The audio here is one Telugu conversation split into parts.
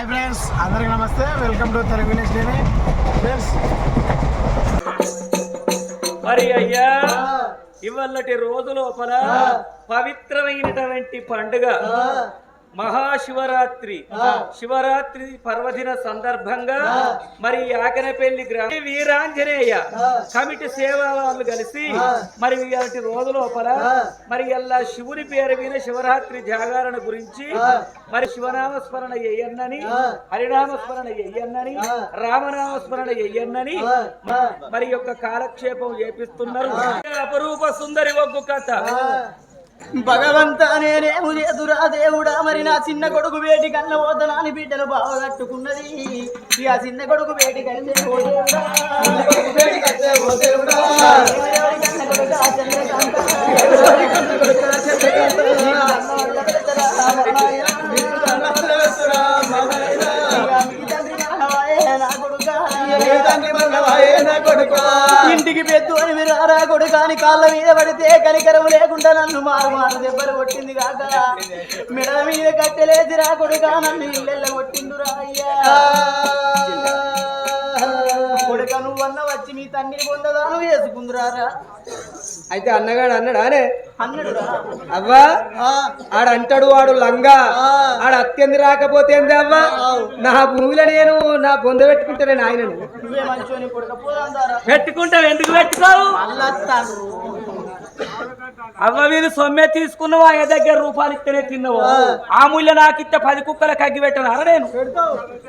హాయ్ ఫ్రెండ్స్, అందరికీ నమస్తే. Welcome to Telugu village TV. Friends, మరి అయ్యా ఇవాళటి రోజు లోపల పవిత్రమైనటువంటి పండుగ మహాశివరాత్రి. శివరాత్రి పర్వదిన సందర్భంగా మరి ఆకనపల్లి గ్రామ వీరాంజనేయ కమిటీ సేవా వాళ్ళు కలిసి మరి ఇలాంటి రోజు లోపల మరి ఇలా శివుని పేరు మీద శివరాత్రి జాగరణ గురించి మరి శివనామస్మరణ చెయ్యన్నని, హరినామస్మరణ చెయ్యన్నని, రామనామస్మరణ చెయ్యన్నని మరి యొక్క కాలక్షేపం చేపిస్తున్నారు. అపరూప సుందరి ఒగ్గు కథ. భగవంత నేనేము లేదురా దేవుడా, మరి నా చిన్న కొడుకు వేటి కన్న పోతనా అని బిడ్డలు బాగా కట్టుకున్నది. ఆ చిన్న కొడుకు వేటి కంటే ఇంటికి పెద్దు అని మీరు రా కొడుకు అని కాళ్ళ మీద పడితే కనికరం లేకుండా నన్ను మారు దెబ్బలు కొట్టింది కాక మెడల మీద కట్టెలేసి రా కొడుక నన్ను ఇళ్ళెల్ల కొట్టిందురా అయ్యా. కొడుక నువ్వన్న వచ్చి మీ తండ్రిని పొందదాను వేసుకుందురారా. అయితే అన్నగాడు అన్నాడానే అన్నడురా అవ్వా ఆడంటాడు వాడు లంగా ఆడ అత్యంది రాకపోతే ఏంది అవ్వా నా భూమిలో నేను నా బొంద పెట్టుకుంటాను ఆయనను. నువ్వే మంచోని కొడుక పోదారా పెట్టుకుంటావు, ఎందుకు పెట్టుకోవు? అల్లస్తాను అవ్వ వీళ్ళు సొమ్మె తీసుకున్నావు, ఆ దగ్గర రూపాయలు ఇస్తేనే తిన్నావు. ఆ ముళ్ళ నాకిస్తే 10 కుక్కల కగ్గి పెట్టాను నేను.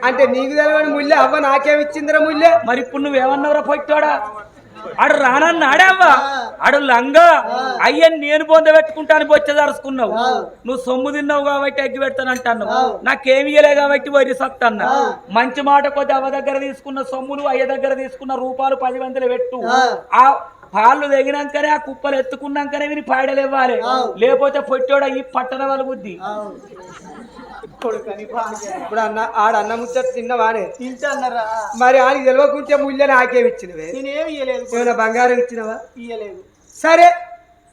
అంటే నీకు తెలియని ముళ్ళే అవ్వ నాకేమిచ్చిందిరా ముళ్ళే. మరి ఇప్పుడు నువ్వేమన్నావురా పొట్టోడా? ఆడు రానన్నాడే అవ్వ, ఆడు లంగా అయ్యని నేను బొంద పెట్టుకుంటాను బొచ్చదరుచుకున్నావు. నువ్వు సొమ్ము తిన్నావు కాబట్టి అగ్గి పెడతానంటాను, నాకేమి ఇయ్యలే కాబట్టి వరి సత్తన్నా. మంచి మాట కొద్ది అవ్వ దగ్గర తీసుకున్న సొమ్ములు అయ్య దగ్గర తీసుకున్న రూపాయలు 10 వందలు పెట్టు. ఆ పాలు తెగినాకనే ఆ కుప్పలు ఎత్తుకున్నాకనే విని పాయడలు ఇవ్వాలి, లేకపోతే పొట్టోడ ఈ పట్టణ వాళ్ళ బుద్ధి. ఇప్పుడు ఆడ అన్న ముచ్చట తిన్నవానే తింటన్నారా? మరి ఆయనకి తెలియకుంటే ముళ్ళే నాకేమిచ్చినవే? నేనేమి ఇయ్యలేదు, ఏమైనా బంగారం ఇచ్చినవా? ఇయ్యలేదు. సరే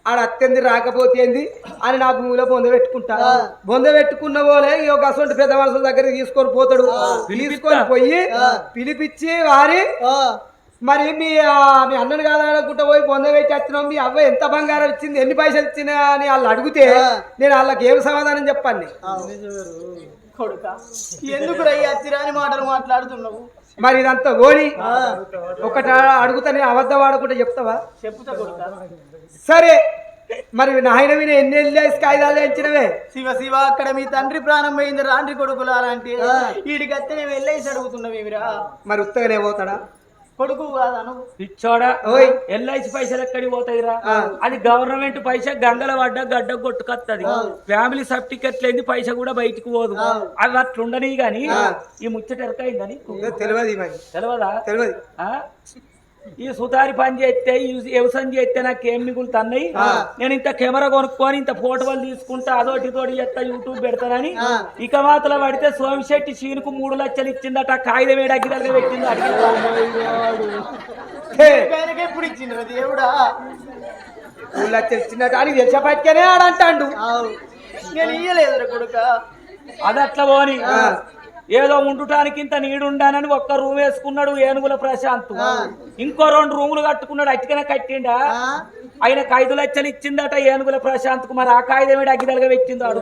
ఆడ అత్యంది రాకపోతే ఏంది అని నా భూమిలో బొంద పెట్టుకుంటా. బొంద పెట్టుకున్న పోలే ఒక అసొంటి పెద్ద మనుషుల దగ్గర తీసుకొని పోతాడు. తీసుకొని పోయి పిలిపించి వారి మరి మీ అన్నను కాదనుకుంటా పోయి బొంద పెట్టి వచ్చినాం, మీ అవ్వ ఎంత బంగారం ఇచ్చింది, ఎన్ని పైసలు ఇచ్చిందా అని వాళ్ళు అడిగితే నేను వాళ్ళకి ఏం సమాధానం చెప్పండి? కొడుక ఎందుకు రయ్య అచ్చిరాని మాటలు మాట్లాడుతున్నావు? మరి ఇదంతా ఓడి ఒకట అడుగుతా నేను అబద్ధం ఆడకుండా చెప్తావా? చెప్తా కొడుక. సరే మరి నాయన మీద ఎన్ని కాయిదాలు ఇచ్చినవే? శివ శివ అక్కడ మీ తండ్రి ప్రాణం పోయింది రాండ్రి కొడుకులు అలాంటి వీడికి అత్తే నేను వెళ్ళేసి అడుగుతున్నావేమిరా? మరి ఉత్తగానే పోతాడా? కొడుకు కాదాను ఇచ్చోడా ఎల్ఐసి పైసలు ఎక్కడికి పోతాయిరా? అది గవర్నమెంట్ పైసా గంగల పడ్డ గడ్డ కొట్టుకొత్తది. ఫ్యామిలీ సర్టిఫికెట్ లేని పైసా కూడా బయటకు పోదు. అది అట్లుండని గాని ఈ ముచ్చట ఎరకైందని తెలియదా? తెలియదు. ఈ సుతారి పని చేస్తే ఈ వ్యవసాయం చేస్తే నాకేం మిగులుతున్నాయి, నేను ఇంత కెమెరా కొనుక్కొని ఇంత ఫోటోలు తీసుకుంటా అదోటి తోటి చేస్తా యూట్యూబ్ పెడతానని ఇక మాతలో పడితే సోమిశెట్టి సీనుకు 3 లక్షలు ఇచ్చిందట. కాగితం ఏడు అగ్గిదలుగా పెట్టింది. ఎప్పుడు ఇచ్చిండ్రు దేవుడా? 3 లక్షలు ఇచ్చిందట అని తెచ్చపచ్చనే ఆడంటాడు. నేను ఇయ్యలేదు కొడుక. అది అట్లా పోని ఏదో ఉండటానికి ఇంత నీడుండానని ఒక్క రూమ్ వేసుకున్నాడు ఏనుగుల ప్రశాంత్. ఇంకో 2 రూములు కట్టుకున్నాడు. అట్టికనే కట్టిండా ఆయన 5 లక్షలు ఇచ్చిందట ఏనుగుల ప్రశాంత్ కు. మరి ఆ కాగితం ఏడు అగ్గిదలుగా పెట్టింది ఆడు.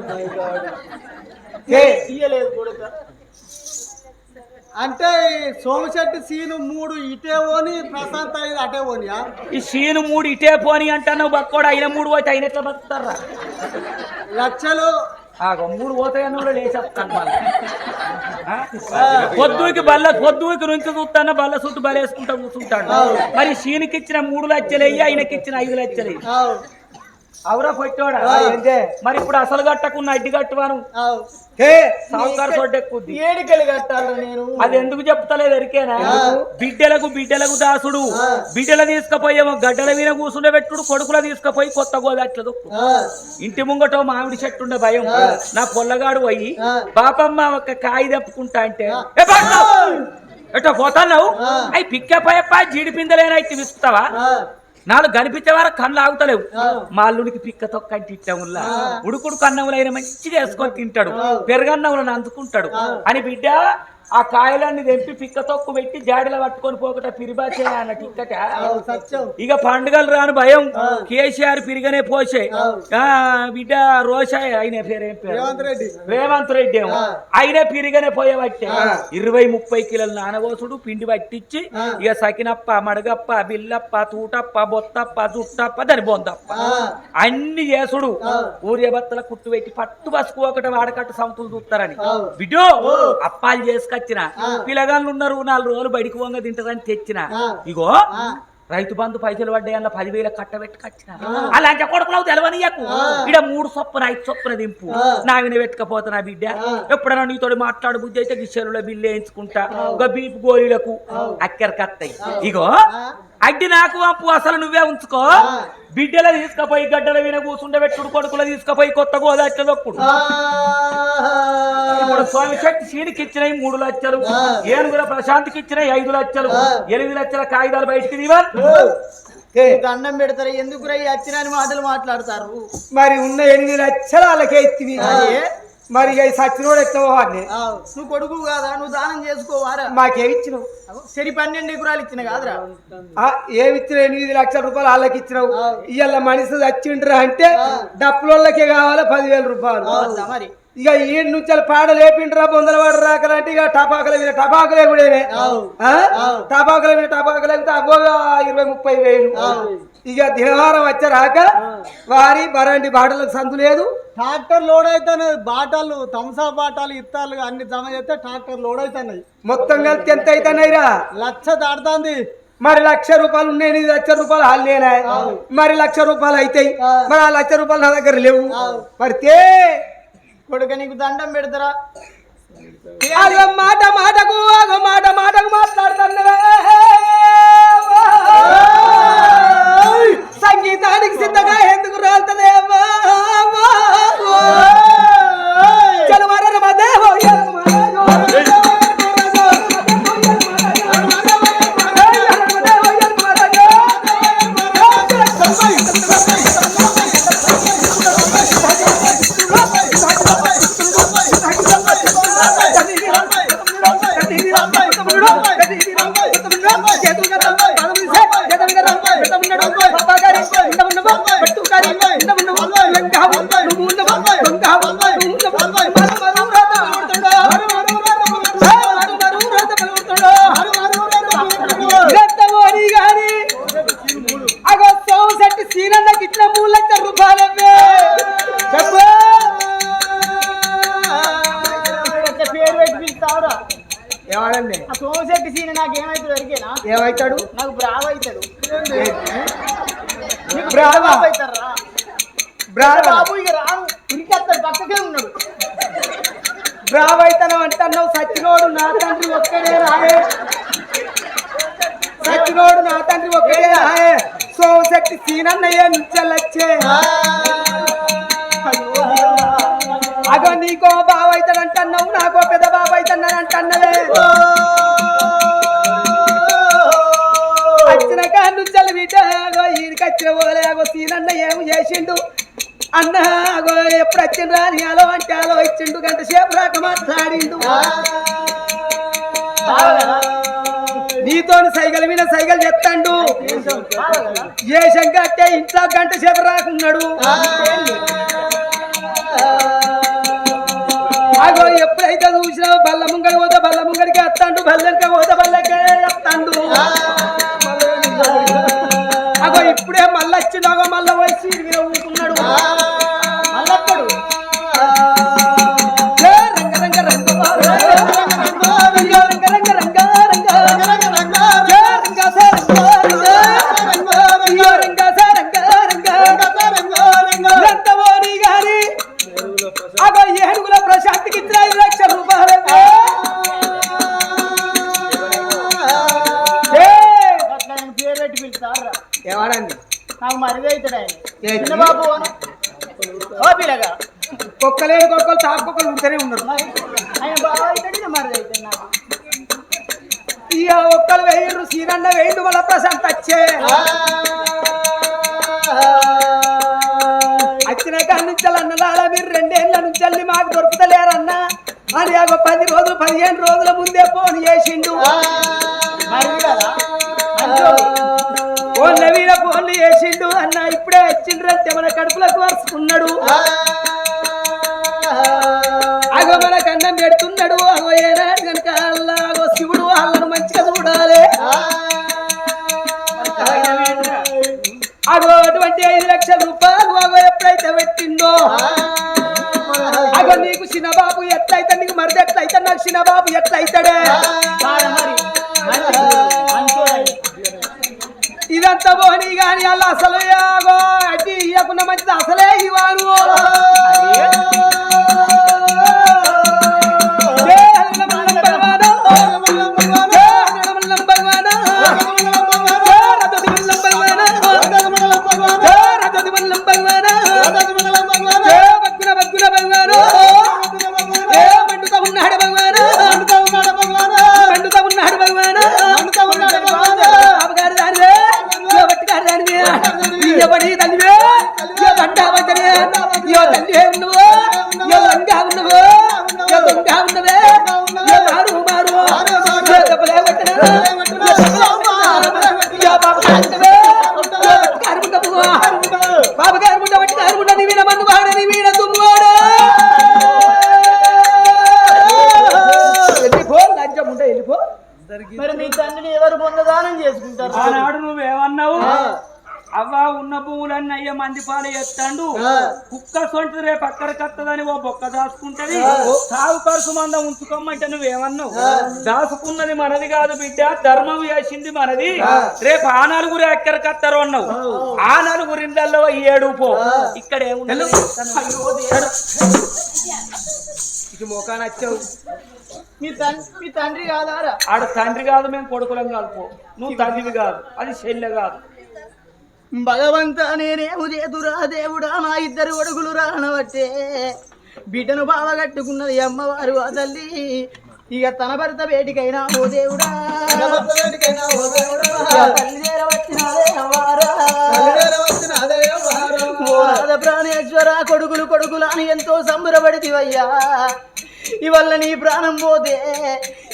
ఇయ్యలేదు కొడుక. అంటే సోమశెట్టి సీను 3 ఇటే పోని ప్రశాంత్ అయిన అటే పోనియా? ఈ సీను 3 ఇటే పోని అంటాను బక్కోడు. అయిన 3 పోతే అయిన ఎట్లా బతుకుతారా? లక్షలు 3 పోతాయని కూడా లేచేస్తాను. పొద్దుకి నుంచి చూస్తాను బల్ల చుట్టూ బలేసుకుంటా కూర్చుంటాడు. మరి సీనుకి ఇచ్చిన 3 లక్షలు అయ్యి ఆయనకి ఇచ్చిన 5 లక్షలు అయ్యి అవురా పొట్టోడా? మరి ఇప్పుడు అసలు కట్టకున్న అడ్డి కట్టువాను సావుకారు తోటెక్కుద్ది. ఏడికలు కట్టాలి నేను. అది ఎందుకు చెప్తలేదు ఎరికేనా? బిడ్డలకు దాసుడు. బిడ్డల తీసుకుపోయేమో గడ్డల మీద కూర్చుండే పెట్టుడు, కొడుకుల తీసుకుపోయి కొత్త గోదాట్లేదు. ఇంటి ముంగటో మామిడి చెట్టు ఉండే భయం. నా పొల్లగాడు పోయి బాపమ్మ ఒక కాయ తెప్పుకుంటా అంటే ఎటో పోతాన్నావు అవి పిక్కపోయప్ప జీడి పిందలేనైతే విసుకుతావా? నాలుగు కనిపించే వరకు కళ్ళు ఆగుతలేవు మా అల్లునికి పిక్క తొక్క అంటే ఇట్టముల్లా ఉడుకుడు కన్నములైన మంచిగా వేసుకొని తింటాడు పెరుగన్నములను అందుకుంటాడు అని బిడ్డ ఆ కాయలన్నీ తెంపి పిక్క తొక్కు పెట్టి జాడిలో పట్టుకొని పోకట పిరిబాచే అన్నట్టు ఇక్కట ఇక పండుగలు రాని భయం కేసీఆర్ పిరిగనే పోసే బిడ్డ రోషాయ్ అయిన పేరేం పేరు రేవంత్ రెడ్డి ఏమో అయినా పిరిగనే పోయేవట్టే 20-30 కిలోల నానగోసుడు పిండి పట్టించి ఇక సకినప్ప మడగప్ప బిల్లప్ప తూటప్ప బొత్తప్ప జుట్టప్ప దాని బొందప్ప అన్ని చేసుడు ఊరే బత్తల కుట్టు పెట్టి పట్టు బసుకు ఒకటి వాడకట్టు సంతులు చూస్తారని బిడ్డో అప్పాలు చేసుకొచ్చిన పిల్లగాళ్ళు ఉన్నారు 4 రోజులు బయటికి వంగ తింటారని తెచ్చిన ఇగో రైతు బంధు పైసలు పడ్డాయన్న 10,000 కట్టబెట్టి కచ్చిన అలాంటి కొడుకులు తెలవనియకు ఇడ 3 చొప్పున 5 చొప్పున దింపు నావిన పెట్టుకపోతున్నా బిడ్డ ఎప్పుడైనా నీతో మాట్లాడు బుద్ధి అయితే గిషెరుల బిల్లు వేయించుకుంటా ఒక బీపు గోళీలకు అక్కరికత్తాయి ఇగో అడ్డి నాకు వంపు అసలు నువ్వే ఉంచుకో బిడ్డల తీసుకపోయి గడ్డల విన కూర్చుండే పెట్టుడు కొడుకుల తీసుకపోయి కొత్త గోదాట్ల దొక్కుడు ఇప్పుడు స్వామి శక్తి సీనికి ఇచ్చినాయి 3 లక్షలు ఏనుగుల ప్రశాంత్కి ఇచ్చినాయి 5 లక్షలు 8 లక్షల కాగితాలు బయటికి దివా దండం పెడతారు ఎందుకు రై వచ్చిన మాటలు మాట్లాడతారు మరి ఉన్న 8 లక్షలు వాళ్ళకే ఇచ్చింది మరి సచ్చినోడు ఎట్లా నువ్వు కొడుకు కాదా నువ్వు దానం చేసుకోవారా మాకేమి ఇచ్చినావు సరి 12 ఎకరాలు ఇచ్చిన కాదురా ఏమి ఇచ్చిన 8 లక్షల రూపాయలు వాళ్ళకి ఇచ్చినావు ఇవాళ మనిషి చచ్చిండ్రా అంటే డప్పులకే కావాలి 10,000 రూపాయలు మరి ఇక ఈ నుంచి పాడ లేపిండ్రా బొందలవాడు రాకలంటే ఇక టపాకులే కూడా టపాకులేకపోతే అబ్బోగా 20-30 వేలు ఇక దినవారం వచ్చారాక వారి బరండి బాటలకు సందు లేదు ట్రాక్టర్ లోడ్ అవుతాయి బాటలు థమ్సా బాటాలు ఇత్తాలు అన్ని జమ చేస్తే ట్రాక్టర్ లోడ్ అవుతున్నాయి మొత్తం కలిసి ఎంత అవుతున్నాయిరా 1,00,000 దాటుతుంది మరి 1,00,000 రూపాయలు ఉన్నాయి 8 లక్షల రూపాయలు హాలేనా మరి 1,00,000 రూపాయలు అవుతాయి మరి ఆ 1,00,000 రూపాయలు నా దగ్గర లేవు మరి కొడుక నీకు దండం పెడతారా మాట మాటకు మాట్లాడుతున్నా సంగీతానికి సిద్ధంగా ఎందుకు రాలుతుందేమో చలవర మధ్య సోమశెట్టి సీన నాకు ఏమైతుంది అడిగేనా ఏమైతాడు నాకు బ్రావ్ అవుతాడు బాబు ఇక రాను ఉరికేస్తాడు పక్కకే ఉన్నాడు బ్రావ్ అవుతాను అంటే అన్నావు సచ్చినోడు నా తండ్రి ఒక్కడే రాయే సచ్చినోడు నా తండ్రి ఒక్కడే రాయే సోమశక్తి సీనన్నయ్య నుంచెల్లొచ్చే అగో నీకో బావ అవుతాడంట అన్నావు నాకో పెద్ద బాబు అవుతానంట అన్నవే వచ్చిన కాళ్ళు చల్లబిడ్డగో ఈయనకి వచ్చిన పోలే అగో సీనన్న ఏమి చేసిండు అన్న అగో ఎప్పుడు వచ్చిండ్రా అని అలో అంటే అలో ఇచ్చిండు గంట సేపు రాక మాట్లాడిండు నీతో సైకిల్ మీద సైకిల్ చెప్తాండు ఏ శంక అంటే ఇంట్లో గంట సేపు రాకున్నాడు అగో ఎప్పుడైతే చూసినావు బల్ల ముంగడి పోతే బల్ల ముంగడికి వస్తాడు బల్లెంక పోతే బల్లెకే వస్తాడు అగో ఇప్పుడే మళ్ళీ వచ్చినాగో మళ్ళీ వచ్చి మీద ఊరుకున్నాడు మళ్ళప్పుడు రంగ రంగ రంగ అగో ఏనుగుల ప్రశాంతికి 5 లక్షల రూపాయలు పేరు పెట్టి పిలుస్తారా ఏవాడండి నాకు మరిది అవుతాడు ఆయన చిన్న బాబు ఓ పిల్లగా కుక్కలేని కుక్కలు తాపకుక్కలు ఉంటూనే ఉన్నారు ఆయన బాబు అవుతాడు మరిది అవుతాడు నాకు ఇక ఒక్కలు వేయండు సీనన్న వేయండు మళ్ళా ప్రశాంత్ వచ్చే వచ్చిన కాడి నుంచి అన్నదాల మీరు 2 ఏళ్ళ నుంచి మాకు దొరుకుతలేరన్నా అని 10 రోజులు 15 రోజుల ముందే ఫోన్ చేసిండు. ఫోన్ల మీద ఫోన్లు చేసిండు అన్న ఇప్పుడే వచ్చిండ్రంటే మన కడుపులకు వరుసుకున్నాడు. అగో మన కన్నం పెడుతున్నాడు. అగో ఏనా కనుక అగో శివుడు వాళ్ళను మంచిగా చూడాలి. అగో అటువంటి 5 లక్షల రూపాయలు అగో ఎప్పుడైతే పెట్టిందో అగో నీకు చిన్నబాబు ఎట్లయితే నీకు మరిది ఎట్లయితే నాకు చిన్నబాబు ఎట్లయితాడే ఇదంతా పోనీ గాని అలా అసలు అగో అట్టి ఇవ్వకుండా మంచిది అసలే ఇవ్వను. మరి మీ తండ్రిని ఎవరు పొందదానం చేసుకుంటారు? ఆనాడు నువ్వేమన్నావు? అవ్వ ఉన్న పువ్వులన్నీ అయ్యే మంది పాలు ఎత్తాండు కుక్క సొంటి రేపు అక్కడికి వస్తుందని ఓ బొక్క దాచుకుంటది సాగు ఖర్చు మంద ఉంచుకోమంటే నువ్వేమన్నావు? దాచుకున్నది మనది కాదు బిడ్డ, ధర్మం చేసింది మనది. రేపు ఆ 4 ఎక్కడికి వస్తారో అన్నావు. ఆ 4 ఇళ్లలో 7 పో. ఇక్కడ ఏముంది? మోకాన వచ్చావు. మీ తండ్రి కాదారా? ఆడ తండ్రి కాదు, మేము కొడుకులం కాదు. పో, నువ్వు తండ్రివి కాదు, అది చెల్లె కాదు. భగవంత నేనేము చేతురా దేవుడా, నా 2 కొడుకులు రానబట్టే బిడ్డను బావగట్టుకున్నది అమ్మవారు ఆ తల్లి. ఇక తన భర్త వేటికైనా ఓ దేవుడా, తల్లి చేరవచ్చినదే అవ్వారా, ప్రాణేశ్వర కొడుకులు అని ఎంతో సంబరపడితివయ్యా. ఇవల్ల నీ ప్రాణం పోతే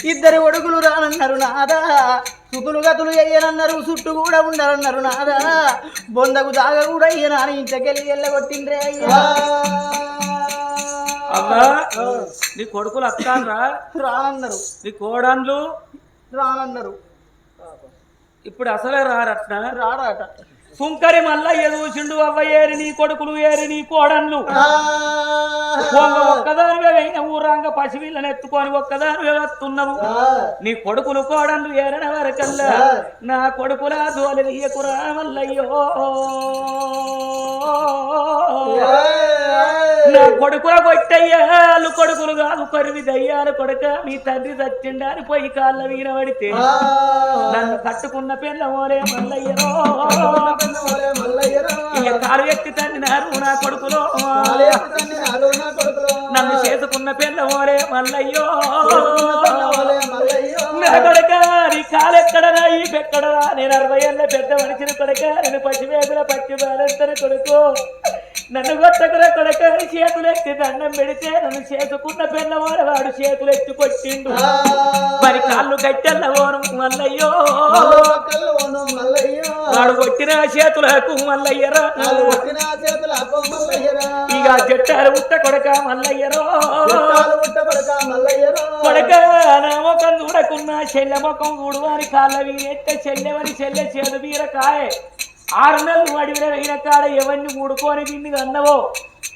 2 కొడుకులు రానన్నారు నాదా, సుతులు గతులు అయ్యనన్నారు, చుట్టూ కూడా ఉండరన్నారు నాదా, బొందకు దాగ కూడా అయ్యనా అని ఇంతకెళ్ళి వెళ్ళగొట్టిండ్రే అయ్యా. అబ్బా నీ కొడుకులు వస్తాన్రా? రానన్నారు. నీ కోడన్లు రానన్నారు. ఇప్పుడు అసలే రారట్న? రాడట. సుంకరి మళ్ళా ఎదుగుచిండు. అవ్వ ఏరి నీ కొడుకులు, ఏరి నీ కోడన్లు. ఒక్కదానివే అయిన ఊరాంగ పసివిళ్ళని ఎత్తుకొని ఒక్కదానివే వస్తున్నావు. నీ కొడుకులు కోడన్లు ఏరన వరకల్లా నా కొడుకులా దోలి వెయ్యకురా మల్లయ్యో. నా కొడుకుల కొట్టయ్యాలు కొడుకులు కాదు, కరువి దయ్యాలు కొడుక. మీ తండ్రి చచ్చిండాని పోయి కాళ్ళ వీర పడితే నన్ను కట్టుకున్న పిల్ల ఓరే మల్లయ్యరో. ఇక కాలు ఎత్తి తండ్రినారు నా కొడుకులో, నన్ను చేసుకున్న పిల్ల ఓరే మల్లయ్యో. నా కొడుక నీ కాలెక్కడరా ఈ పెక్కడరా, నేను 60 ఏళ్ళ పెద్ద మనిషిని కొడుక, నేను పసివేదుల పచ్చి బాలంతని కొడుకు. నన్ను కొట్టకుర కొడుక, చేతులెత్తి దండం పెడితే నన్ను చేసుకున్న పిల్లవాడ వాడు చేతులెత్తి కొట్టిండు. మరి కాళ్ళు గట్టెల్ల ఓను మల్లయ్యో, వాడు కొట్టిన చేతులకు మల్లయ్యరా. ఇక జట్టాలు ఉట్ట కొడక మల్లయ్యరో. కొడక నా ముఖం చూడకున్నా చెల్లె ముఖం చూడు అని కాళ్ళ వీరెత్తే చెల్లెవని చెల్లె చేదు బీరకాయ. 6 నెలలు అడిగిన అయిన కాడ ఎవరిని ఊడుకొని తిండి అన్నవో.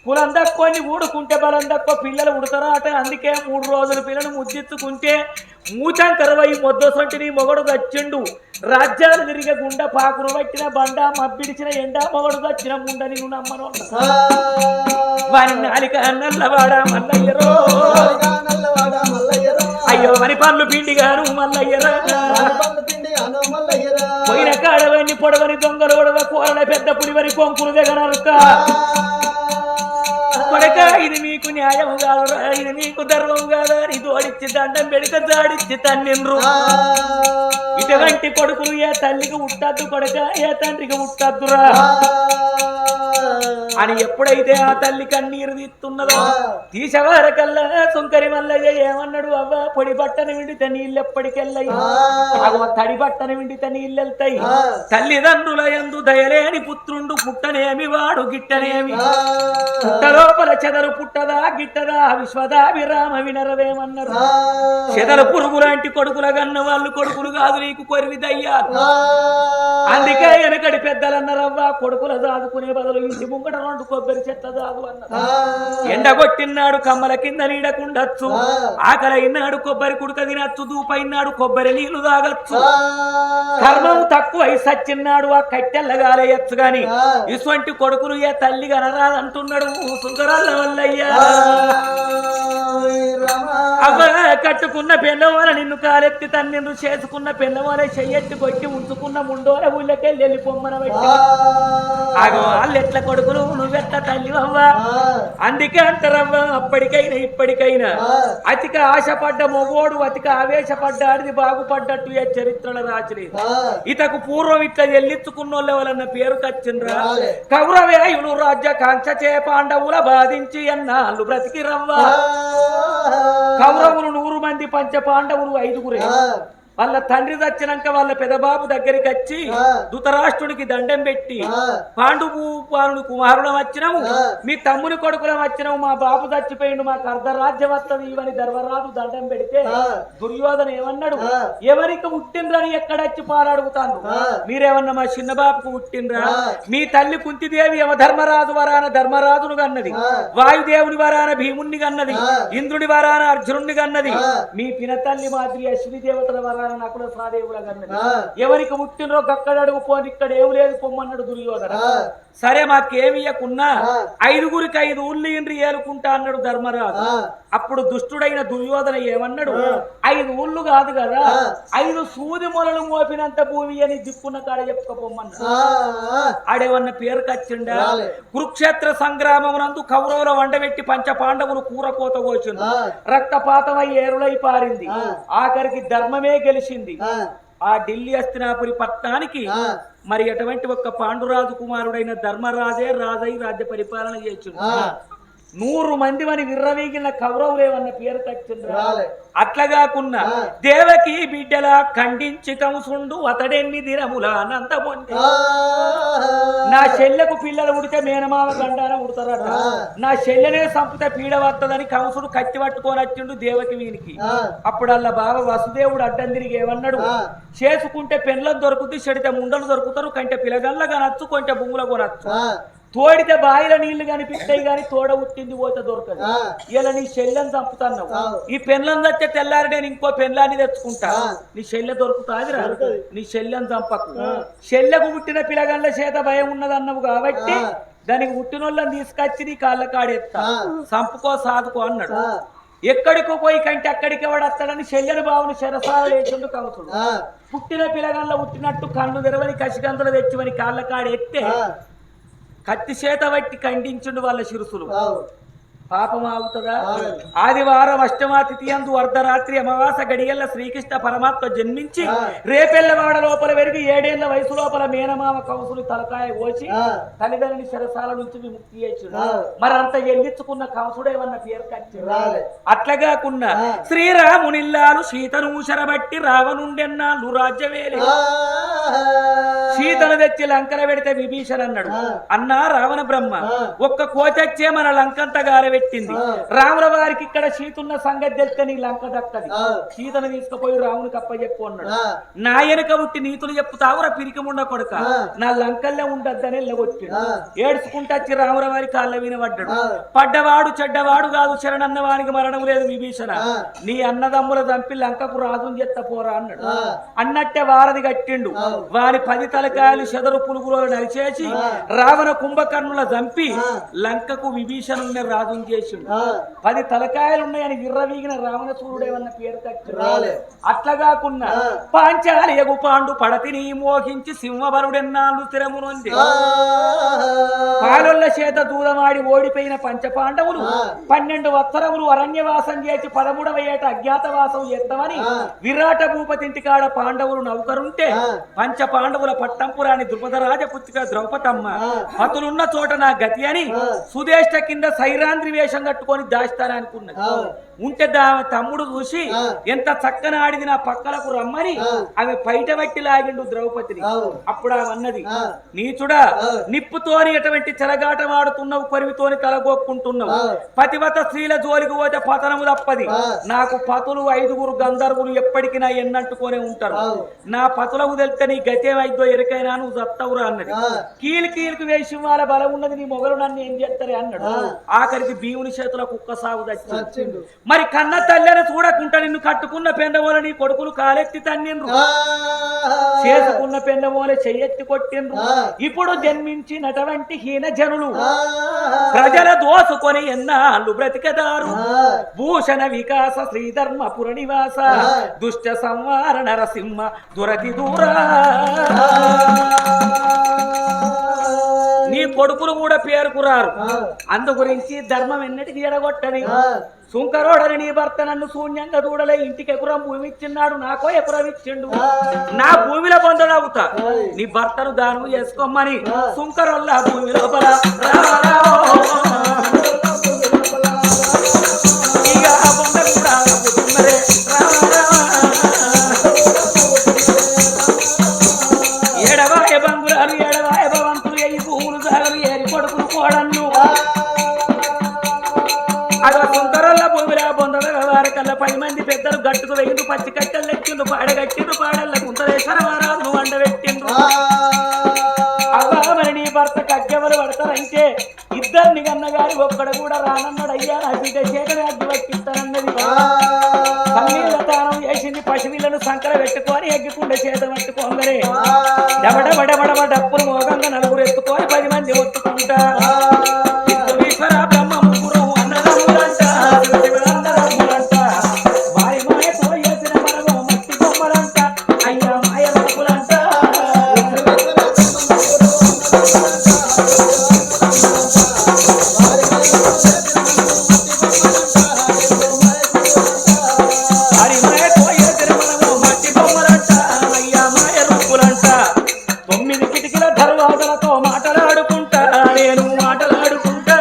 కులం తక్కువని ఊడుకుంటే బలం తక్కువ పిల్లలు ఉడతారా అట. అందుకే 3 రోజులు పిల్లలు ముద్దెత్తుకుంటే మూచం కరవై మొద్దసొంటిని మొగడు దచ్చిండు. రాజ్యాలు తిరిగే గుండ పాకును పట్టిన బండ మబ్బిడిచిన ఎండ మొగడు దచ్చిన ముండ నిన్ను నమ్మను. వారి నాలిక నల్లవాడ మల్లయ్యరో. అయ్యో వని పళ్ళు పిండిగాను మల్లయ్యరా. పోయిన కాడవని పొడవని దొంగలు ఒడవ కూరల పెద్ద పులివరి కొంకులు దిగనరుక. కొడక ఇది మీకు న్యాయం కాదురా, ఇది మీకు ధర్మం కాదా అని తోడిచ్చి దండం పెడితే జాడిచ్చి తన్నిండ్రు. ఇటువంటి కొడుకులు ఏ తల్లికి ఉట్టద్దు కొడక, ఏ తండ్రికి ఉట్టద్దురా అని ఎప్పుడైతే ఆ తల్లి కన్నీరు తీస్తున్నదో తీసేవారకల్లా సుంకరి మల్లయ్య ఏమన్నాడు, అవ్వ పొడి బట్టను విండితే నీళ్ళు ఎప్పటికెళ్ళయి, తడి బట్టను విండితే నీళ్ళు వెళ్తాయి. తల్లిదండ్రుల యందు దయలేని పుత్రుండు పుట్టనేమి వాడు గిట్టనేమి, పుట్ట లోపల చెదలు పుట్టదా గిట్టదా విశ్వదా విరామ వినరవేమన్నారు. చెదల పురుగు లాంటి కొడుకుల గన్న వాళ్ళు కొడుకులు కాదు నీకు కొరివి దయ్యాలు. అందుకే వెనకడి పెద్దలన్నారవ్వ కొడుకుల దాదుకునే బదులు ఇంటి ముంగట 2 కొబ్బరి చెట్ల దాదు అన్నారు. ఎండగొట్టినాడు కమ్మల కింద నీడకుండొచ్చు, ఆకలైనాడు కొబ్బరి కుడక తినచ్చు, దూపైనాడు కొబ్బరి నీళ్లు తాగచ్చు. కర్మం తక్కువై సచ్చిన్నాడు ఆ కట్టెల్లగాలేయచ్చు గాని ఇటువంటి కొడుకులు ఏ తల్లి గనరాదంటున్నాడు సుందరాల వల్లయ్యా. అవ్వ కట్టుకున్న పెళ్ళవాల నిన్ను కాలెత్తి తన్నిండ్రు, చేసుకున్న పెళ్ళవాల చెయ్యెత్తి కొట్టి ఉంచుకున్న ముండోల ఊళ్ళకెళ్ళి వెళ్ళిపోమ్మన పెట్టి వాళ్ళు ఎట్ల కొడుకులు నువ్వెట్ల తల్లి అవ్వ. అందుకే అంటారవ్వ అప్పటికైనా ఇప్పటికైనా అతిక ఆశపడ్డ మొగోడు అతిక ఆవేశపడ్డాడిది బాగుపడ్డట్టు ఏ చరిత్రల రాచలేదు. ఇతకు పూర్వం ఇట్లా చెల్లించుకున్నోళ్ళ వాళ్ళన్న పేరు కచ్చిండ్రా. కౌరవేయులు రాజ్య కాంక్ష చే పాండవుల బాధించి అన్నాళ్ళు బ్రతికి రవ్వ. కౌరవులు 100 మంది, పంచ పాండవులు 5గురే. వాళ్ళ తండ్రి చచ్చినాక వాళ్ళ పెదబాబు దగ్గరికి వచ్చి ధృతరాష్ట్రుడికి దండం పెట్టి పాండుభూపాలుని కుమారులం వచ్చినాము, మీ తమ్ముని కొడుకులం వచ్చినాము, మా బాబు చచ్చిపోయిండు, మాకు అర్ధరాజ్యం వస్తుంది ఇవని ధర్మరాజు దండం పెడితే దుర్యోధన ఏమన్నాడు, ఎవరికి పుట్టిండ్రని ఎక్కడొచ్చి పాలడుగుతాను, మీరేమన్నా మా చిన్న బాబుకు పుట్టిండ్రా, మీ తల్లి కుంతిదేవి యమధర్మరాజు వరాన ధర్మరాజును కన్నది, వాయుదేవుని వరాన భీముణ్ణి కన్నది, ఇంద్రుడి వరాన అర్జునుడిని కన్నది, మీ పినతల్లి మాదిరి అశ్విని దేవతల వరాన నకుల సహదేవుల కన్నది, ఎవరికి పుట్టినరో గక్కడ అడుగు పోని, ఇక్కడ ఏమి లేదు పొమ్మన్నాడు దుర్యోధన. సరే మాకేమి ఇయ్యకున్నా 5గురికి 5 ఊళ్ళు ఇండ్రి ఏలుకుంటా అన్నాడు ధర్మరాజు. అప్పుడు దుష్టుడైన దుర్యోధన ఏమన్నాడు, 5 ఊళ్ళు కాదు కదా 5 సూది మొలలు మోపినంత భూమి అని దిక్కున్న కాడ చెప్పుకోమన్నాడు. ఆడేవన్న పేరు కచ్చిండా. కురుక్షేత్ర సంగ్రామమునందు కౌరవుల వండబెట్టి పంచ పాండవులు కూరకోత కోసింది, రక్తపాతమై ఏరులై పారింది, ఆఖరికి ధర్మమే గెలిచింది. ఆ ఢిల్లీ హస్తినాపురి పట్టణానికి మరి అటువంటి ఒక పాండురాజు కుమారుడైన ధర్మరాజే రాజై రాజ్య పరిపాలన చేసిండు. 100 మంది అని విర్రవీగిన కౌరవులేవన్న పేరు కచ్చిండ్రా. అట్లా కాకున్నా దేవకి బిడ్డల ఖండించి కంసుండు అతడెన్ని దినముల అనంతమొంది. నా చెల్లెకు పిల్లలు ఉడితే మేనమామ గండాన ఉడతారట, నా చెల్లెనే సంపితే పీడ వస్తుందని కంసుడు కత్తి పట్టుకొని వచ్చిండు దేవకి వీనికి. అప్పుడల్లా బావ వసుదేవుడు అడ్డం తిరిగి ఏమన్నాడు, చేసుకుంటే పెండ్లం దొరుకుతుంది, చెడితే ముండలు దొరుకుతారు, కంటే పిల్లగల్ల కనొచ్చు, కొంచెం భూముల కొనొచ్చు, తోడితే బాయిల నీళ్లు కనిపిస్తాయి గాని తోడ ఉట్టింది పోతే దొరకదు. ఇలా నీ చెల్లెని చంపుతున్నావు, ఈ పెన్లను తెచ్చే తెల్లారి నేను ఇంకో పెన్లాన్ని తెచ్చుకుంటా, నీ చెల్లె దొరుకుతాదిరా, నీ చెల్లెని చంపకు. చెల్లెకు పుట్టిన పిల్లగళ్ళ చేత భయం ఉన్నదన్నావు కాబట్టి దానికి పుట్టినోళ్ళని తీసుకొచ్చి నీ కాళ్ళ కాడెత్తా, చంపుకో సాదుకో అన్నాడు. ఎక్కడికో పోయి కంటే అక్కడికి ఎవడత్తాడని చెల్లెని బావుని శరసాల లేచుండు కంసుడు. పుట్టిన పిల్లగళ్ళ పుట్టినట్టు కళ్ళు తెరవని కసిగంతులు తెచ్చివని కాళ్ళ కాడెత్తే కత్తి చేత బట్టి ఖండించుండు వాళ్ళ శిరుసులు. పాపం ఆగుతుందా? ఆదివారం అష్టమాతిథి అందు అర్ధరాత్రి అమావాస గడియల్ల శ్రీకృష్ణ పరమాత్మ జన్మించి రేపెల్లవాడ లోపల పెరిగి 7 ఏళ్ల వయసు లోపల మేనమామ కంసులు తలకాయ కోసి తల్లిదండ్రుని శరసాల నుంచి విముక్తి చేసిండు. మరి అంత ఎల్లించుకున్న కంసుడేమన్న పేరు కచ్చిండు. అట్లగాకున్నా శ్రీరామునిల్లాలు సీతను ఊసరబట్టి రావణుండెన్నాళ్ళు రాజ్యవేలే. సీతను తెచ్చి లంకన పెడితే విభీషణ అన్నాడు, అన్నా రావణ బ్రహ్మ ఒక్క కోచచ్చే మన లంకంత గారబెట్టింది, రాముల వారికి ఇక్కడ సీతున్న సంగతి తెలిస్తే నీ లంక దక్కది, సీతను తీసుకుపోయి రామునికి అప్పచెప్పు అన్నాడు. నా వెనక ఉట్టి నీతులు చెప్పుతావురా పిరికముండ కొడుక, నా లంకల్లే ఉండద్దని ఎల్లగొట్టిండు. ఏడ్చుకుంటచ్చి రాముల వారి కాళ్ళ వినబడ్డాడు. పడ్డవాడు చెడ్డవాడు కాదు, శరణన్న వానికి మరణం లేదు విభీషణ, నీ అన్నదమ్ముల చంపి లంకకు రాజుని చెత్త పోరా అన్నాడు. అన్నట్టే వారధి కట్టిండు. వారి 10 తలకాయలు చెదరు పులుగులో నరిచేసి రావణ కుంభకర్ణుల చంపి లంకకు విభీషణుని రాజుని చేసిండు 10 తలకాయలు ఉన్నాయని విర్రవీగిన రావణసూరుడు ఏమన్నా పేరు రాలే. అట్లా కాకుండా పాంచాలి ఎగు పాండు పడతిని మోహించి సింహబరుడెన్నాళ్ళు స్థిరమునొంది పాలొల్ల చేత దూరమాడి ఓడిపోయిన పంచపాండవులు 12 వత్సరములు అరణ్యవాసం చేసి 13వ ఏట అజ్ఞాతవాసం చేద్దామని విరాట భూపతింటి కాడ పాండవులు నౌకరుంటే పంచ పాండవుల పట్టంపురాని ద్రుపదరాజపుత్రిక ద్రౌపదమ్మ పతులున్న చోట నా గతి అని సుదేష్ట కింద సైరాంద్రి వేషం కట్టుకొని దాస్తాననుకున్నది. ఉంటే తమ్ముడు చూసి ఎంత చక్కన ఆడిది నా పక్కలకు రమ్మని ఆమె పైట బట్టి లాగిండు ద్రౌపదిని. అప్పుడు ఆమె అన్నది, నీచుడా నిప్పుతోని ఎటువంటి చెలగాటం ఆడుతున్నావు, కొరివితోని తలగొక్కుంటున్నావు, పతివత స్త్రీల జోలికి పోతే పతనము తప్పది. నాకు పతులు 5 గంధర్వులు ఎప్పటికీ నా ఎన్నంటుకొనే ఉంటారు. నా పతులకు తెలితే నీ గతేమైద్దో ఎరికైనా నువ్వు చత్తవురా అన్నది. కీలుకు వేసి వాళ్ళ బలం ఉన్నది, నీ మొగలు నన్ను ఏం చేస్తారే అన్నాడు. ఆఖరికి భీముని చేతుల కుక్క సాగు తెచ్చిండు. మరి కన్న తల్లిని చూడకుండా నిన్ను కట్టుకున్న పెండమోల నీ కొడుకులు కాలెత్తి తన్నిండ్రు, చేసుకున్న పెండమోల చెయ్యెత్తి కొట్టిండ్రు. ఇప్పుడు జన్మించినటువంటి హీన జనులు ప్రజల దోసుకొని ఎన్నాళ్ళు బ్రతికదారు. భూషణ వికాస శ్రీధర్మపుర నివాస దుష్ట సంవార నరసింహ దురతి దూరా. నీ కొడుకులు కూడా పేరుకురారు. అందు గురించి ధర్మం ఎన్నటికి ఎడగొట్టని సుంకరోడని నీ భర్త నన్ను శూన్యంగా చూడలే, ఇంటికి ఎకురం భూమి ఇచ్చిన్నాడు, నాకో ఎకురం ఇచ్చిండు, నా భూమిలో పొందడవుతా, నీ భర్తను దానం చేసుకోమని సుంకరోళ్ళ భూమి లోపల ఏడవాయ బంగులాలు ఏడవాయ భవంతులు ఎయ్యి భూములు సాగలు ఏరి కొడుకులు కోడన్ను అదో సుంకరోళ్ళ భూమిలో పొందడ వారికల్లా 10 మంది పెద్దలు గట్టుకు వెయ్యిండు, పచ్చి కట్టెలు ఎక్కిండు, పాడగట్టిండు, పాడల్ల కుంతలేశ్వర మహారాజును వండబెట్టిండ్రు. అవ్వా మరి నీ భర్త కగ్గెవరు పడతారంటే ఇద్దరిని కన్నగారి ఒక్కడ కూడా రానన్నాడు. అయ్యా నా బిడ్డ చేతనే అగ్గి పట్టిస్తానన్నది. కన్నీళ్ళ తానం చేసింది, పసిపిల్లను సంకర పెట్టుకొని ఎగ్గికుండే చేత పట్టుకోగానే డబడబడబడబ డప్పులు మోగంగా 4 ఎత్తుకొని 10 మంది ఒత్తుకుంటా. ఈశ్వర బ్రహ్మ ముగ్గురు అన్నదమ్ములంట, అన్నదమ్ములంట, వారి మాయతో చేసిన మనము మట్టి బొమ్మలంట, అయ్యా మాయ రూపులంట. వారి మాయతో చేసిన మనము మట్టి బొమ్మలంట, అయ్యా మాయ రూపులంట. 9 కిటికీల దర్వాజలతో మాటలాడుకుంటా, నేను మాటలాడుకుంటా.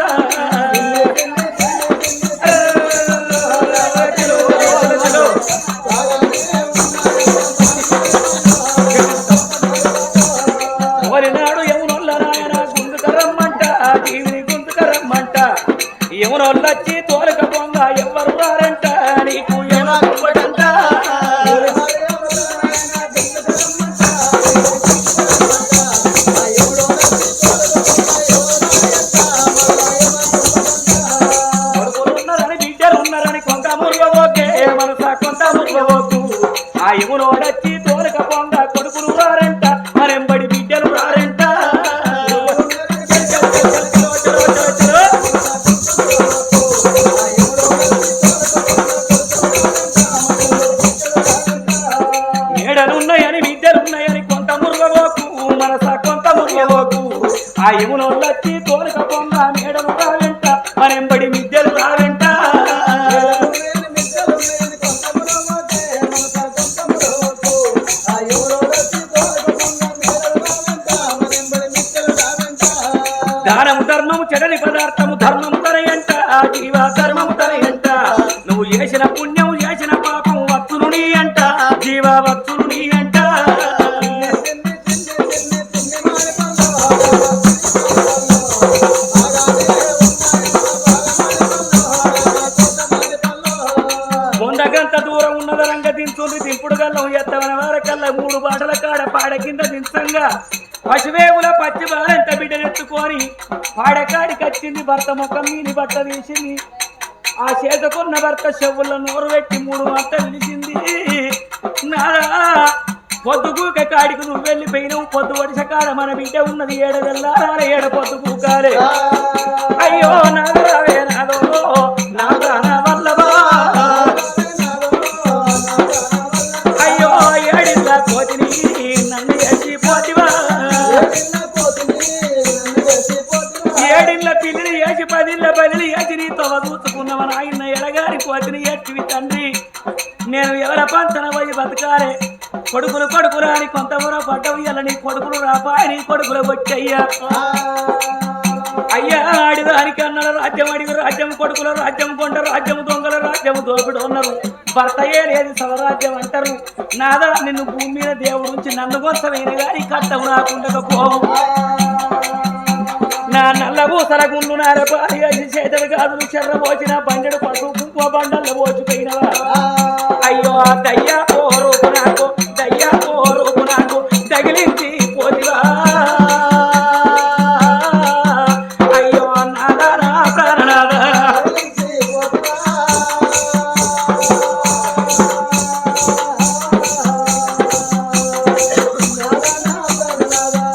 ఓరినాడు యమునొల్ల నాయన గుందుకరమ్మంట, జీవిని గుందుకరమ్మంట, యమునొల్లొచ్చి తోలక పొంగ ఎవ్వరు రారంట, నీకు ఏమంట. కొడుకులున్నారని బిడ్డలున్నారని కొంత మురుగబోకే మనసా కొంత మురుగబోకు. ఆ యమునోడొచ్చి తోలక పొంగ కొడుకులు రారంట, మరెంబడి బిడ్డలు రారంట. మేడలున్నాయని బిడ్డలున్నాయని కొంత మురుగబోకు, మనసా కొంత మురుగబోకు. ఆ యమునోళ్ళొచ్చి తోలక పొంగ మేడలు రావెంట, మరెంబడి మిద్దెలు రావెంట. దానము ధర్మము చెడని పదార్థము ధర్మము తరయంట, జీవ ధర్మము తరయంట. నువ్వు చేసిన పుణ్యము చేసిన పాపం వత్తులు నీ అంట, జీవ వత్తులు నీ అంట. గంట దూరం ఉన్నదనంగా దించుంది, దింపుడు గల్లం ఎత్తవన వారకల్లా 3 బాటల కాడ పాడ కింద దించంగా పశువేవుల పచ్చి బాలంత బిడ్డనెత్తుకొని పాడకాడికి వచ్చింది. భర్త ముఖం మీని బట్ట తీసింది, ఆ చేతకున్న భర్త చెవుల్లో నోరు పెట్టి 3 మాటలు పిలిచింది. నారా పొద్దుగూక కాడికి నువ్వు వెళ్ళిపోయినావు, పొద్దు వడిస కాడ మన బిడ్డ ఉన్నది, 7 వెళ్ళాలి 7 పొద్దు కూకాలే. అయ్యో నాదరావే నాదో నా ప్రాణ వల్లభా అయ్యో ఏడిల్ల కోతిని నన్ను వేసిపోతివా ఏడిళ్ళ పిల్లిని వేసి 10 బదిలి వేసి నీ తొవ చూసుకున్నవని ఆయన ఎడగారి కోతిని ఎట్టివి తండ్రి నేను ఎవర పంచన పోయి బతకాలే కొడుకులు అని కొంతమూర పడ్డవు ఇలా నీ కొడుకులు రాపాయి నీ కొడుకులు వచ్చయ్యా అయ్యా ఆడిదానికి అన్నల రాజ్యం అడిగి రాజ్యం కొడుకుల రాజ్యం కొండ రాజ్యం దొంగల రాజ్యం దోపిడు ఉన్నారు భర్తయే లేదు సవరాజ్యం అంటారు నాదా నిన్ను భూమి మీద దేవుడు నుంచి నన్ను గొంతమైన గారి కట్టము నాకుండకపోవు నా నల్ల పూసల గుండు నారపారి చేతడు కాదు చెర్రబోచిన బండెడు పసుపు కుంకుమ బండల్లో పోచిపోయినవా అయ్యో దయ్యా పోరూపు నాకు దయ్యా పోరూపు నాకు తగిలించి పోతివా అయ్యో నాదా నా ప్రాణనాదా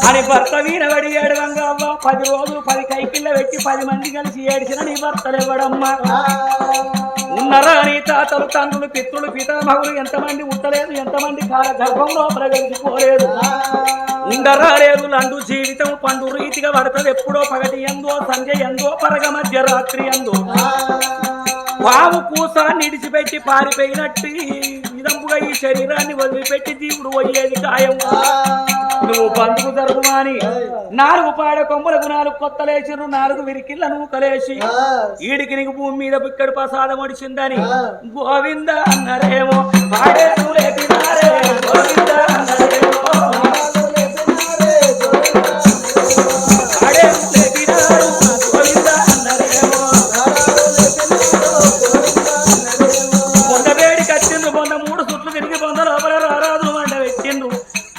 అని భర్త వీరబడి ఏడవంగా 10 రోజులు 10 కైకిళ్ళ పెట్టి 10 మంది కలిసి ఏడిచిన నీ భర్తలేవడమ్మా ఉన్నరా నీ తాతలు తండ్రులు పితృలు పితామహులు ఎంతమంది ఉట్టలేదు ఎంతమంది కాల గర్భం లోపల గెలిచిపోలేదు ఉండరా లేదు లండు జీవితం పండు రీతిగా పడుతుంది ఎప్పుడో పగటి ఎందో సంధ్య ఎందో పరగ మధ్య రాత్రి ఎందో పాము కూసాన్ని ఇడిచిపెట్టి పారిపోయినట్టు విధంపుగా ఈ శరీరాన్ని వదిలిపెట్టి జీవుడు పోయేది ఖాయం నువ్వు బంధుకు జరుగుమాని 4 పాడ కొమ్మలకు 4 కొత్తలేసిరు 4 విరికిళ్ళ నూకలేసి ఈడికి నీకు భూమి మీద బిక్కడి ప్రసాదం ఒడిచిందని గోవింద అన్నరేమో పాడే లేపినారే గోవింద అన్నరేమో పాడే లేపినారు గోవింద అన్నరేమో కొండవేడి కట్టిండ్రు మొన్న 3 సుట్లు తిరిగి పొంద లోపల రారాజులు మండ పెట్టిండ్రు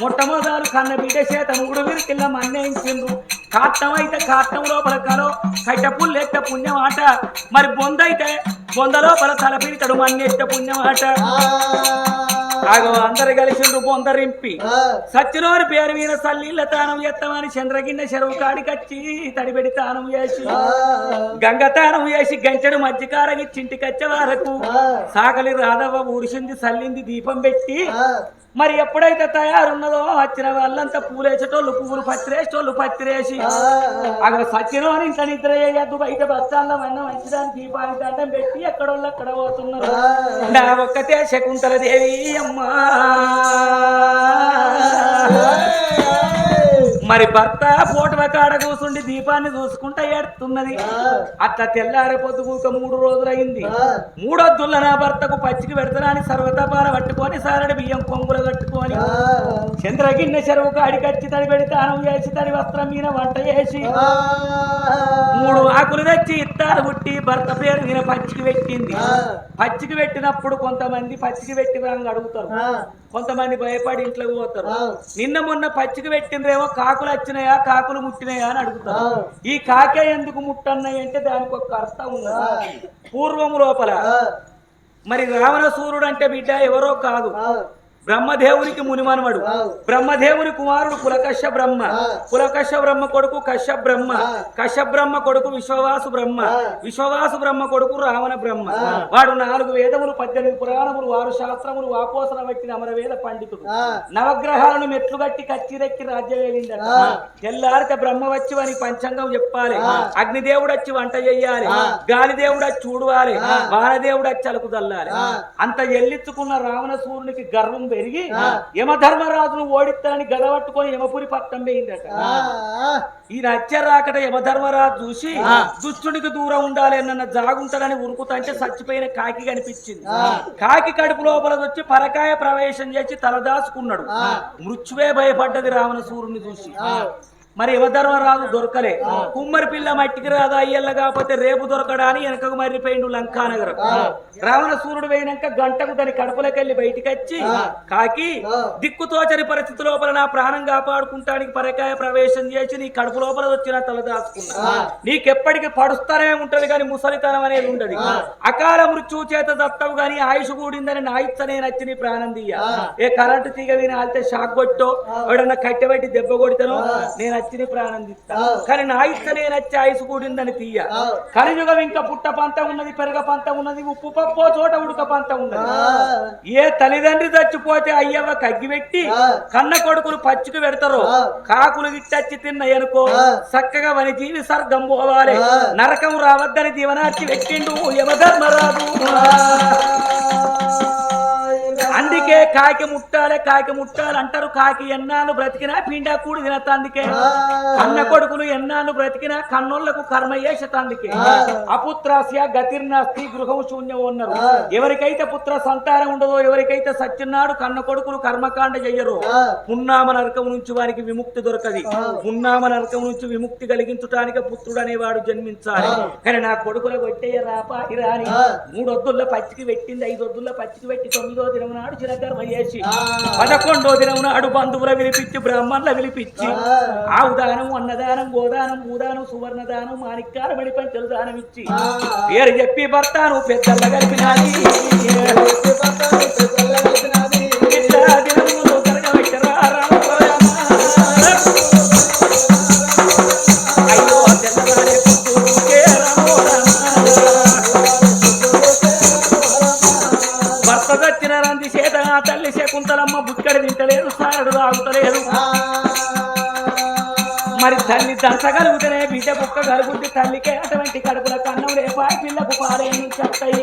మొట్టమొదలు కన్న బిడ్డ చేత 3 విరికిళ్ళ మన్నేయించిండ్రు కాట్టం అయితే కాట్టం లోపల కలో కట్ట పుల్లెట్ట పుణ్యమాట మరి బొందైతే బొంద లోపల తలపిరితడు మన్నెట్ట పుణ్యమాట అందరు కలిసిండ్రు బొందరింపి సచ్చినోని పేరు మీద సల్లీళ్ళ తానం ఎత్తమని చంద్రగిన్నె చెరువు కాడికచ్చి తడిబెడి తానం చేసి గంగ తానం చేసి గంటడు మధ్యకారగి చింటికచ్చే వరకు సాకలి రాధవ ఊడిసింది సల్లింది దీపం పెట్టి మరి ఎప్పుడైతే తయారున్నదో వచ్చిన వాళ్ళంతా పూలేసేటోళ్ళు పువ్వులు పత్తిరేసేటోళ్ళు పత్తిరేసి అక్కడ సచ్చినోని ఇంట్లో నిద్ర చేయద్దు బయట బస్తాల్లో అన్నం మంచిదాన్ని దీపాన్ని దండం పెట్టి ఎక్కడోళ్ళు అక్కడ పోతున్నారు నా ఒక్కతే శకుంతల దేవి అమ్మా మరి భర్త పోటవ కాడ కూసుండి దీపాన్ని చూసుకుంటా ఏడుతున్నది అట్లా తెల్లారే పొద్దుకూక 3 రోజులైంది 3 నా భర్తకు పచ్చికి పెడతానని సర్వతపాల పట్టుకొని సారడి బియ్యం కొంగులు కట్టుకొని చంద్రగిన్నె చెరువు కాడికచ్చి తడి పెడి తానం చేసి తడి వస్త్రం మీద వంట చేసి 3 ఆకులు తెచ్చి ఇత్తారు పుట్టి భర్త పేరు మీద పచ్చికి పెట్టింది పచ్చికి పెట్టినప్పుడు కొంతమంది పచ్చికి పెట్టి అడుగుతారు కొంతమంది భయపడి ఇంట్లోకి పోతారు నిన్న మొన్న పచ్చికి పెట్టిండ్రేమో కాకులు వచ్చినాయా కాకులు ముట్టినాయా అని అడుగుతారు ఈ కాకే ఎందుకు ముట్టన్నాయి అంటే దానికి ఒక అర్థం ఉన్నది పూర్వము లోపల మరి రావణ సూర్యుడు అంటే బిడ్డ ఎవరో కాదు బ్రహ్మదేవునికి మునిమనుమడు బ్రహ్మదేవుని కుమారుడు పులకశ్య బ్రహ్మ పులకశ్య బ్రహ్మ కొడుకు కశ్య బ్రహ్మ కశ్య బ్రహ్మ కొడుకు విశ్వవాసు బ్రహ్మ విశ్వవాసు బ్రహ్మ కొడుకు రావణ బ్రహ్మ వాడు 4 వేదములు 18 పురాణములు 6 శాస్త్రములు వాపోసన పెట్టిన అమరవేద పండితుడు నవగ్రహాలను మెట్లు కట్టి కచ్చిరెక్కి రాజ్యం వేలిందట తెల్లారితే బ్రహ్మ వచ్చి వాని పంచాంగం చెప్పాలి అగ్నిదేవుడు వచ్చి వంట చెయ్యాలి గాలిదేవుడు వచ్చి చూడవాలి వానదేవుడు వచ్చి అలుకు చల్లాలి అంత ఎల్లించుకున్న రావణ సూర్యునికి గర్వం పెరిగి యమధర్మరాజును ఓడిస్తానని గద పట్టుకొని యమపురి పట్టం వేయిందట ఈ నచ్చరాకట యమధర్మరాజు చూసి దుష్టునికి దూరం ఉండాలి అన్న జాగుంటాడని ఉరుకుతంటే చచ్చిపోయిన కాకి కనిపించింది కాకి కడుపు లోపల వచ్చి పరకాయ ప్రవేశం చేసి తలదాచుకున్నాడు మృత్యువే భయపడ్డది రావణ సూర్యుని చూసి మరి యమధర్మరాజు దొరకలే కుమ్మరి పిల్ల మట్టికి రాదా అయ్యల్ల కాకపోతే రేపు దొరకడాని వెనకకు మర్రిపోయిండు లంకానగరం రావణ సూర్యుడు పోయినాక గంటకు దాని కడుపులకెళ్ళి బయటికి వచ్చి కాకి దిక్కుతోచని పరిస్థితి లోపల నా ప్రాణం కాపాడుకుంటానికి పరకాయ ప్రవేశం చేసి నీ కడుపు లోపల వచ్చిన తల దాచుకున్నా నీకెప్పటికీ పడుస్తానే ఉంటది కానీ ముసలితనం అనేది ఉండదు అకాల మృత్యువు చేత దత్తవు గాని ఆయుష్ కూడిందని నా ఇచ్చనే నచ్చి నీ ప్రాణం తీయ ఏ కరెంటు తీగ విని ఆల్తే షాక్ కొట్టో ఎవడన్నా కట్టెబట్టి దెబ్బ కొడితేనో నేను నచ్చిన ప్రాణం తీస్తా కానీ నా ఇష్టనే నచ్చి ఆయుసు కూడిందని తీయ కలియుగం ఇంకా పుట్ట పంత ఉన్నది పెరగ పంత ఉన్నది ఉప్పు పప్పు చోట ఉడక పంత ఉన్నది ఏ తల్లిదండ్రి చచ్చిపోతే అయ్యవ కగ్గిపెట్టి కన్న కొడుకులు పచ్చికి పెడతారో కాకులు గిట్టచ్చి తిన్నయనుకో చక్కగా వని జీవి సర్గం పోవాలి నరకం రావద్దని జీవనార్చి పెట్టిండు యమధర్మరాజు అందుకే కాకి ముట్టాలి అంటారు కాకి ఎన్నాళ్ళు బ్రతికినా పిండా కూడి తినతాందుకే కన్న కొడుకులు ఎన్నాళ్ళు బ్రతికినా కన్నోళ్లకు కర్మ చేసేతాందుకే అపుత్రాస్య గతిర్నాస్తి గృహం శూన్యం అన్నారు ఎవరికైతే పుత్ర సంతానం ఉండదో ఎవరికైతే సత్యనాడు కన్న కొడుకులు కర్మకాండ చెయ్యరో పున్నామ నరకం నుంచి వారికి విముక్తి దొరకది పున్నామ నరకం నుంచి విముక్తి కలిగించడానికి పుత్రుడు అనేవాడు జన్మించాలి కానీ నా కొడుకుల కొట్టేయ రాపాకి రాని 3 వద్దుల్లో పచ్చికి పెట్టింది 5 వద్దుల్లో పచ్చికి పెట్టి 9వ దినం నాడు చిరకర్మ చేసి 11వ దినం నాడు బంధువుల విలిపించి బ్రాహ్మణుల విలిపించి ఆవు దానం అన్నదానం గోదానం భూదానం సువర్ణదానం మాణిక్యాల మడి పంచలు దానం ఇచ్చి పేరు చెప్పి భర్తను పెద్దల కలిపినాది ఇట్లా దినములు కరగబెట్టరా అయ్యో తెల్లవారే పొద్దుకే రామో భర్త వచ్చిన రంది చేత తల్లి శకుంతలమ్మ బుక్కడి తింటలేదు సారడు తాగుతలేదు మరి తల్లి దంచగలుగుతనే బిడ్డ బుక్క కలుగుద్ది తల్లికే అటువంటి కడుపుల కన్నం రేపా పిల్లకు పాలేని చెప్తాయి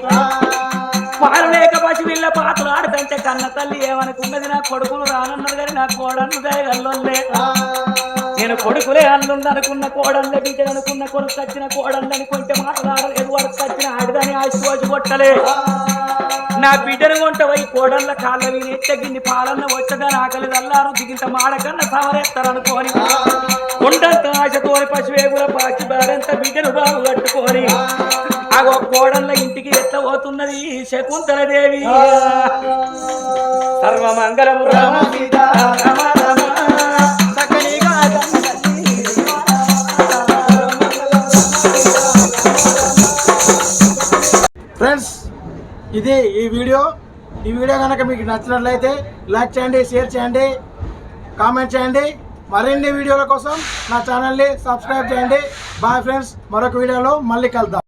పాలు లేక పసి పిల్ల పాతలు ఆడుతంటే కన్న తల్లి ఏమనుకున్నది నా కొడుకులు రానున్నది కానీ నా కోడన్ను దయగల్లే నేను కొడుకులే అల్లుందనుకున్న కోడళ్ళే బిడ్డ అనుకున్న కొడుకు వచ్చిన కోడళ్ళు అనుకుంటే మాట్లాడలేదు వరకు వచ్చిన ఆడిదని ఆశపోసి కొట్టలే నా బిడ్డను కొంటవై కోడళ్ళ కాళ్ళ విని గిన్ని పాలన్న వచ్చగా ఆకలి దల్లారు దిగింత మాడకన్నా సవరేస్తారనుకోని కొండంత ఆశతోని పశువేగుల పాచి బారంత బిడ్డను బాగు కట్టుకొని ఆ కోడళ్ళ ఇంటికి ఎట్లా పోతున్నది శకుంతల దేవి సర్వమంగళము రామ సీతా రామ రామ ఫ్రెండ్స్ ఇది ఈ వీడియో కనుక మీకు నచ్చినట్లయితే లైక్ చేయండి షేర్ చేయండి కామెంట్ చేయండి మరిన్ని వీడియోల కోసం నా ఛానల్ని సబ్స్క్రైబ్ చేయండి బాయ్ ఫ్రెండ్స్ మరొక వీడియోలో మళ్ళీ కలుద్దాం